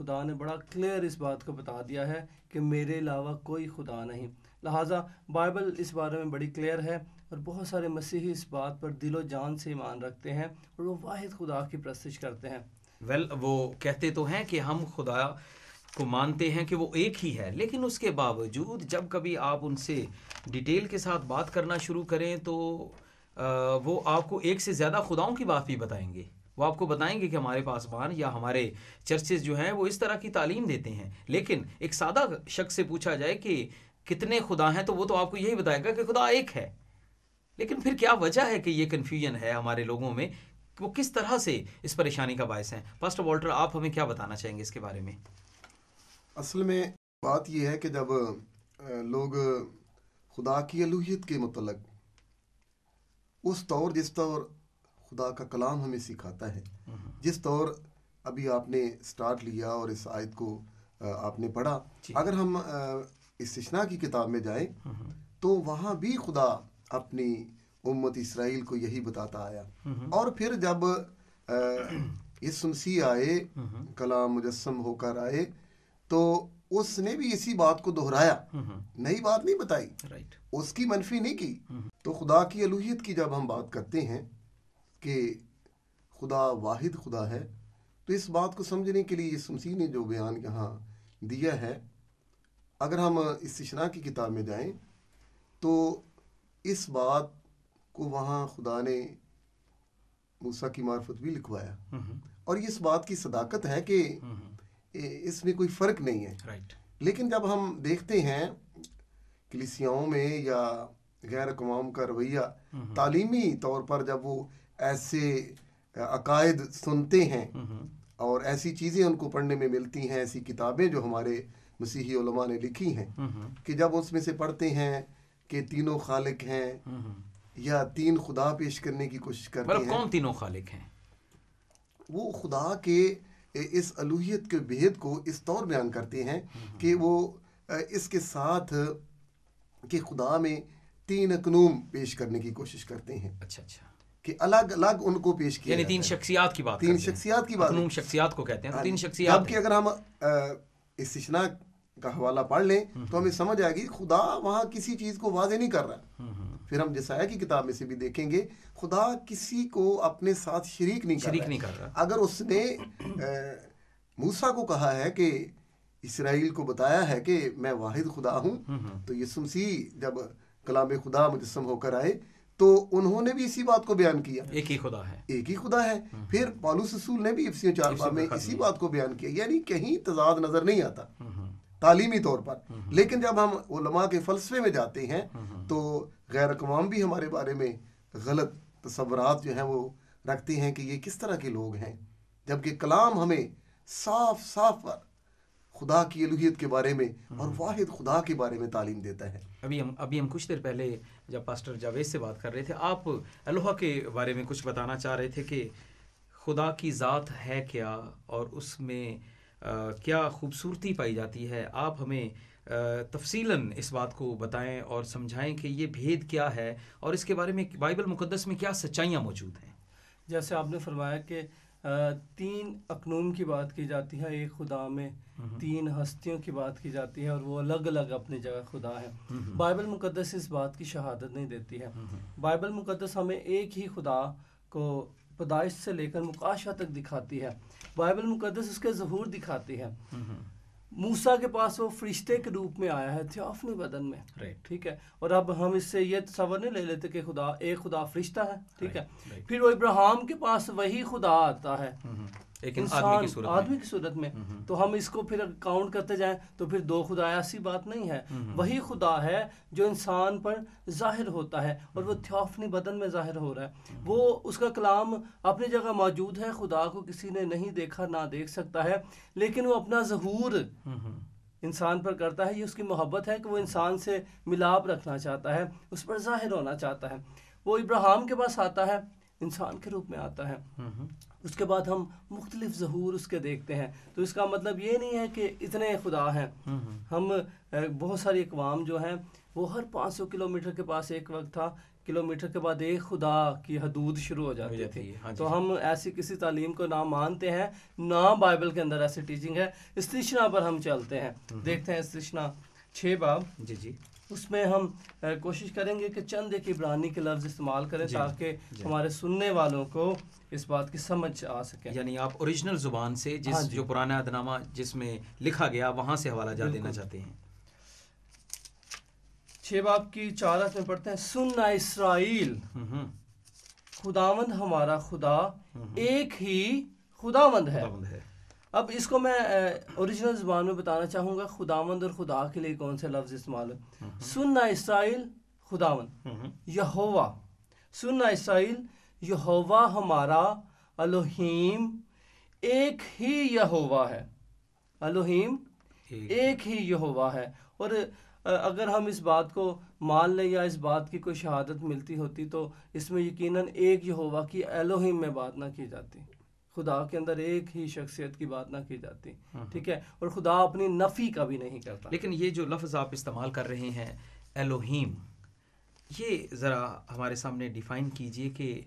خدا نے بڑا کلیئر اس بات کو بتا دیا ہے کہ میرے علاوہ کوئی خدا نہیں. لہٰذا بائبل اس بارے میں بڑی کلیئر ہے، اور بہت سارے مسیحی اس بات پر دل و جان سے ایمان رکھتے ہیں اور وہ واحد خدا کی پرستش کرتے ہیں. وہ کہتے تو ہیں کہ ہم خدا کو مانتے ہیں کہ وہ ایک ہی ہے، لیکن اس کے باوجود جب کبھی آپ ان سے ڈیٹیل کے ساتھ بات کرنا شروع کریں تو وہ آپ کو ایک سے زیادہ خداؤں کی بات بھی بتائیں گے. وہ آپ کو بتائیں گے کہ ہمارے پاسبان یا ہمارے چرچز جو ہیں وہ اس طرح کی تعلیم دیتے ہیں. لیکن ایک سادہ شخص سے پوچھا جائے کہ کتنے خدا ہیں تو وہ تو آپ کو یہی بتائے گا کہ خدا ایک ہے. لیکن پھر کیا وجہ ہے کہ یہ کنفیوژن ہے ہمارے لوگوں میں، وہ کس طرح سے اس پریشانی کا باعث ہیں؟ پاسٹر والٹر، آپ ہمیں کیا بتانا چاہیں گے اس کے بارے میں؟ اصل میں بات یہ ہے کہ جب لوگ خدا کی الوہیت کے متعلق اس طور جس طور خدا کا کلام ہمیں سکھاتا ہے، جس طور ابھی آپ نے سٹارٹ لیا اور اس آیت کو آپ نے پڑھا، اگر ہم استثناء کی کتاب میں جائیں تو وہاں بھی خدا اپنی امت اسرائیل کو یہی بتاتا آیا. اور پھر جب یسوع مسیح آئے، کلام مجسم ہو کر آئے، تو اس نے بھی اسی بات کو دہرایا، نئی بات نہیں بتائی، اس کی منفی نہیں کی. تو خدا کی الوہیت کی جب ہم بات کرتے ہیں کہ خدا واحد خدا ہے، تو اس بات کو سمجھنے کے لیے یسوع مسیح نے جو بیان یہاں دیا ہے، اگر ہم استثناء کی کتاب میں جائیں تو اس بات کو وہاں خدا نے موسیٰ کی معرفت بھی لکھوایا، اور اس بات کی صداقت ہے کہ اس میں کوئی فرق نہیں ہے. لیکن جب ہم دیکھتے ہیں کلیسیاؤں میں یا غیر اقوام کا رویہ، تعلیمی طور پر جب وہ ایسے عقائد سنتے ہیں اور ایسی چیزیں ان کو پڑھنے میں ملتی ہیں، ایسی کتابیں جو ہمارے مسیحی علماء نے لکھی ہیں، کہ جب اس میں سے پڑھتے ہیں کہ تینوں خالق ہیں یا تین خدا پیش کرنے کی کوشش کرتے ہیں. کون تینوں خالق ہیں؟ وہ خدا کے اس الوہیت کے بھید کو اس طور بیان کرتے ہیں کہ وہ اس کے ساتھ کہ خدا میں تین اقنوم پیش کرنے کی کوشش کرتے ہیں. اچھا کہ الگ الگ ان کو پیش کیا، یعنی تین شخصیات کی بات، تین شخصیات کی بات، اقنوم شخصیات کو کہتے ہیں. تین شخصیات. جبکہ اگر ہم استثناء کا حوالہ پڑھ لیں تو ہمیں سمجھ آئے گی خدا وہاں کسی چیز کو واضح نہیں کر رہا. پھر ہم جسایہ کی کتاب میں سے بھی دیکھیں گے خدا کسی کو اپنے ساتھ شریک نہیں کر رہا. اگر اس نے موسیٰ کو کہا ہے کہ اسرائیل کو بتایا ہے کہ میں واحد خدا ہوں، تو یسوع مسیح جب کلام خدا مجسم ہو کر آئے تو انہوں نے بھی اسی بات کو بیان کیا، ایک ہی خدا ہے. پھر پالوس رسول نے بھی افسیوں 4 میں اسی بات کو بیان کیا. یعنی کہیں تضاد نظر نہیں آتا تعلیمی طور پر. لیکن جب ہم علماء کے فلسفے میں جاتے ہیں تو غیر اقوام بھی ہمارے بارے میں غلط تصورات جو ہیں وہ رکھتے ہیں کہ یہ کس طرح کے لوگ ہیں، جبکہ کلام ہمیں صاف صاف پر خدا کی الوہیت کے بارے میں اور واحد خدا کے بارے میں تعلیم دیتا ہے. ابھی ہم کچھ دیر پہلے جب پاسٹر جاوید سے بات کر رہے تھے، آپ الوہا کے بارے میں کچھ بتانا چاہ رہے تھے کہ خدا کی ذات ہے کیا اور اس میں کیا خوبصورتی پائی جاتی ہے. آپ ہمیں تفصیلاً اس بات کو بتائیں اور سمجھائیں کہ یہ بھید کیا ہے اور اس کے بارے میں بائبل مقدس میں کیا سچائیاں موجود ہیں. جیسے آپ نے فرمایا کہ تین اقنوم کی بات کی جاتی ہے ایک خدا میں، تین ہستیوں کی بات کی جاتی ہے اور وہ الگ الگ اپنی جگہ خدا ہے. بائبل مقدس اس بات کی شہادت نہیں دیتی ہے. بائبل مقدس ہمیں ایک ہی خدا کو پیدائش سے لے کر مکاشفہ تک دکھاتی ہے. بائبل مقدس اس کے ظہور دکھاتی ہے. موسیٰ کے پاس وہ فرشتے کے روپ میں آیا ہے، تھیوفنی بدن میں، ٹھیک ہے. اور اب ہم اس سے یہ تصور نہیں لے لیتے کہ خدا ایک خدا فرشتہ ہے، ٹھیک ہے. پھر وہ ابراہیم کے پاس وہی خدا آتا ہے انسان آدمی کی صورت میں. تو ہم اس کو پھر کاؤنٹ کرتے جائیں تو پھر دو خدا، ایسی بات نہیں ہے. وہی خدا ہے جو انسان پر ظاہر ہوتا ہے اور وہ تھیوفنی بدن میں ظاہر ہو رہا ہے. وہ اس کا کلام اپنی جگہ موجود ہے، خدا کو کسی نے نہیں دیکھا نہ دیکھ سکتا ہے، لیکن وہ اپنا ظہور انسان پر کرتا ہے. یہ اس کی محبت ہے کہ وہ انسان سے ملاپ رکھنا چاہتا ہے، اس پر ظاہر ہونا چاہتا ہے. وہ ابراہیم کے پاس آتا ہے، انسان کے روپ میں آتا ہے. اس کے بعد ہم مختلف ظہور اس کے دیکھتے ہیں. تو اس کا مطلب یہ نہیں ہے کہ اتنے خدا ہیں. ہم بہت ساری اقوام جو ہیں وہ ہر 500 کلومیٹر کے پاس ایک وقت تھا، کلومیٹر کے بعد ایک خدا کی حدود شروع ہو جاتی تھی. تو ہم ایسی کسی تعلیم کو نہ مانتے ہیں، نہ بائبل کے اندر ایسی ٹیچنگ ہے. استثنا پر ہم چلتے ہیں، دیکھتے ہیں استثنا 6 باب. جی اس میں ہم کوشش کریں گے کہ چند ایک عبرانی کے لفظ استعمال کریں تاکہ ہمارے سننے والوں کو اس بات کی سمجھ آ سکے. یعنی آپ اوریجنل زبان سے جو پرانا عہد نامہ جس میں لکھا گیا وہاں سے حوالہ جات دینا چاہتے ہیں. 6 باب کی 4 میں پڑھتے ہیں، سننا اسرائیل، خداوند ہمارا خدا ایک ہی خداوند ہے. اب اس کو میں اوریجنل زبان میں بتانا چاہوں گا خداوند اور خدا کے لیے کون سے لفظ استعمال ہے. سننا اسرائیل خداوند یہوہ، سننا اسرائیل یہوہ ہمارا الوہیم ایک ہی یہوہ ہے. الوہیم ایک ہی یہوہ ہے. اور اگر ہم اس بات کو مان لیں یا اس بات کی کوئی شہادت ملتی ہوتی تو اس میں یقیناً ایک یہوہ کی الوہیم میں بات نہ کی جاتی، خدا کے اندر ایک ہی شخصیت کی بات نہ کی جاتی. ٹھیک ہے، اور خدا اپنی نفی کا بھی نہیں کرتا. لیکن یہ جو لفظ آپ استعمال کر رہے ہیں الوہیم، یہ ذرا ہمارے سامنے ڈیفائن کیجئے کہ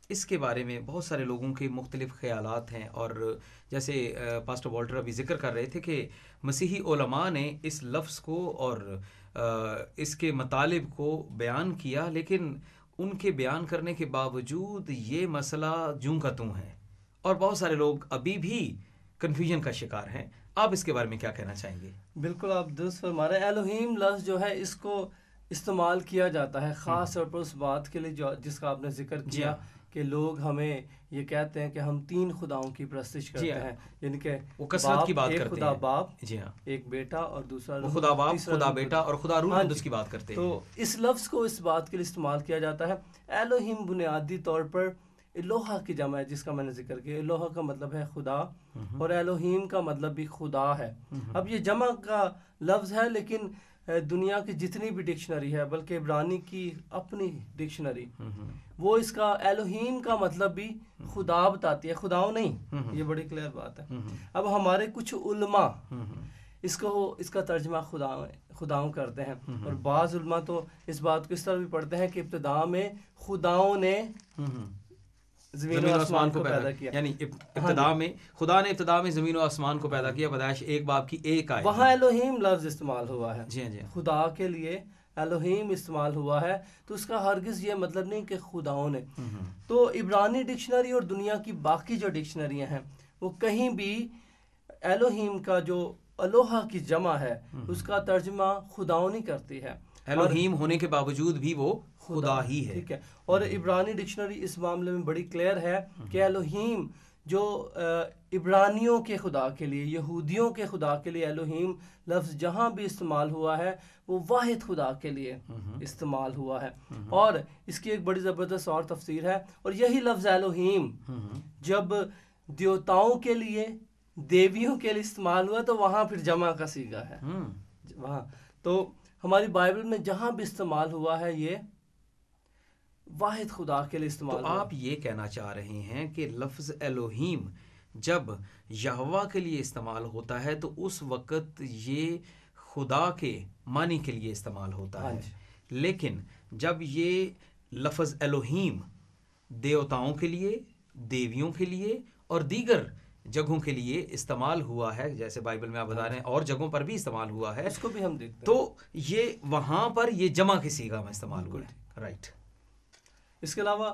اس کے بارے میں بہت سارے لوگوں کے مختلف خیالات ہیں. اور جیسے پاسٹر والٹر ابھی ذکر کر رہے تھے کہ مسیحی علماء نے اس لفظ کو اور اس کے مطالب کو بیان کیا، لیکن ان کے بیان کرنے کے باوجود یہ مسئلہ جوں کا توں ہے اور بہت سارے لوگ ابھی بھی کنفیوژن کا شکار ہیں. آپ اس کے بارے میں کیا کہنا چاہیں گے؟ بالکل آپ درست فرما رہے ہیں. الوہیم لفظ جو ہے اس کو استعمال کیا جاتا ہے خاص طور پر اس بات کے لیے جس کا آپ نے ذکر کیا کہ لوگ ہمیں یہ کہتے ہیں کہ ہم 3 خداؤں کی پرستش کرتے ہیں، یعنی کہ وہ کثرت کی بات ایک کرتے خدا ہیں. باپ، جی ہاں، ایک بیٹا اور دوسرا خدا باپ، خدا بیٹا اور خدا روح القدس کی بات کرتے ہیں. تو اس لفظ کو اس بات کے لیے استعمال کیا جاتا ہے. الوہیم بنیادی طور پر الوہا کی جمع ہے جس کا میں نے ذکر کیا. الوہا کا مطلب ہے خدا اور الوہیم کا مطلب بھی خدا ہے. اب یہ جمع کا لفظ ہے لیکن دنیا کی جتنی بھی ڈکشنری ہے بلکہ عبرانی کی اپنی ڈکشنری وہ اس کا الوہیم کا مطلب بھی خدا بتاتی ہے، خداؤں نہیں. یہ بڑی کلیئر بات ہے. اب ہمارے کچھ علماء اس کا ترجمہ خداؤں کرتے ہیں اور بعض علماء تو اس بات کو اس طرح بھی پڑھتے ہیں کہ ابتدا میں خداؤں نے زمین و آسمان کو پیدا کیا. یعنی ابتدا میں خدا نے ابتدا میں زمین و آسمان کو پیدا کیا. پیدائش 1 باب کی 1 آیت وہاں الوہیم لفظ استعمال ہوا ہے. جی جی، خدا کے لیے الوہیم استعمال ہوا ہے. تو اس کا ہرگز یہ مطلب نہیں کہ خداؤں نے. تو عبرانی ڈکشنری اور دنیا کی باقی جو ڈکشنریاں ہیں وہ کہیں بھی الوہیم کا جو الوہا کی جمع ہے اس کا ترجمہ خداؤں نہیں کرتی ہے. الوہیم ہونے کے باوجود بھی وہ خدا ہی ہے. ٹھیک ہے. اور عبرانی ڈکشنری اس معاملے میں بڑی کلیئر ہے کہ الوہیم جو عبرانیوں کے خدا کے لیے، یہودیوں کے خدا کے لیے الوہیم لفظ جہاں بھی استعمال ہوا ہے وہ واحد خدا کے لیے استعمال ہوا ہے. اور اس کی ایک بڑی زبردست اور تفسیر ہے. اور یہی لفظ الوہیم جب دیوتاؤں کے لیے، دیویوں کے لیے استعمال ہوا تو وہاں پھر جمع کا صیغہ ہے. وہاں تو ہماری بائبل میں جہاں بھی استعمال ہوا ہے یہ واحد خدا کے لیے استعمال. تو آپ یہ کہنا چاہ رہے ہیں کہ لفظ الوہیم جب یہوہ کے لیے استعمال ہوتا ہے تو اس وقت یہ خدا کے معنی کے لیے استعمال ہوتا ہے، لیکن جب یہ لفظ الوہیم دیوتاؤں کے لیے، دیویوں کے لیے اور دیگر جگہوں کے لیے استعمال ہوا ہے، جیسے بائبل میں آپ بتا رہے ہیں اور جگہوں پر بھی استعمال ہوا ہے، اس کو بھی ہم دیکھتے ہیں. تو یہ وہاں پر یہ جمع کے صیغہ میں استعمال ہوا ہے. رائٹ. اس کے علاوہ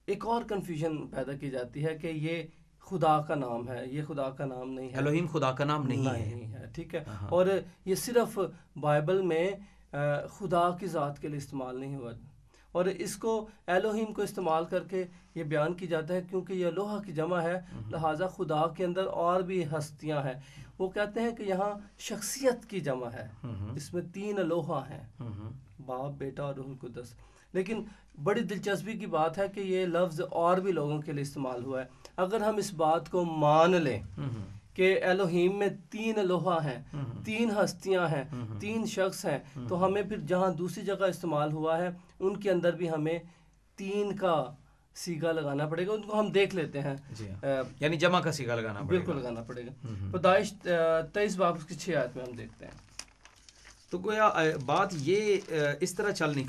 ایک اور کنفیوژن پیدا کی جاتی ہے کہ یہ خدا کا نام ہے. یہ خدا کا نام نہیں ہے. الوہیم خدا کا نام نہیں ہے. ٹھیک ہے. اور یہ صرف بائبل میں خدا کی ذات کے لیے استعمال نہیں ہوا. اور اس کو الوہیم کو استعمال کر کے یہ بیان کی جاتا ہے کیونکہ یہ الوہا کی جمع ہے، لہٰذا خدا کے اندر اور بھی ہستیاں ہیں. وہ کہتے ہیں کہ یہاں شخصیت کی جمع ہے، اس میں 3 الوہا ہیں، باپ، بیٹا اور روح القدس. لیکن بڑی دلچسپی کی بات ہے کہ یہ لفظ اور بھی لوگوں کے لیے استعمال ہوا ہے. اگر ہم اس بات کو مان لیں کہ الوہیم میں 3 الوہا ہیں، 3 ہستیاں ہیں، 3 شخص ہیں، تو ہمیں پھر جہاں دوسری جگہ استعمال ہوا ہے ان کے اندر بھی ہمیں 3 کا صیغہ لگانا پڑے گا. ان کو ہم دیکھ لیتے ہیں. یعنی جمع کا صیغہ لگانا پڑے گا. بالکل لگانا پڑے گا. پیدائش 23 باب کی 6 آیت میں ہم دیکھتے ہیں. تو گویا بات یہ اس طرح چل نکلی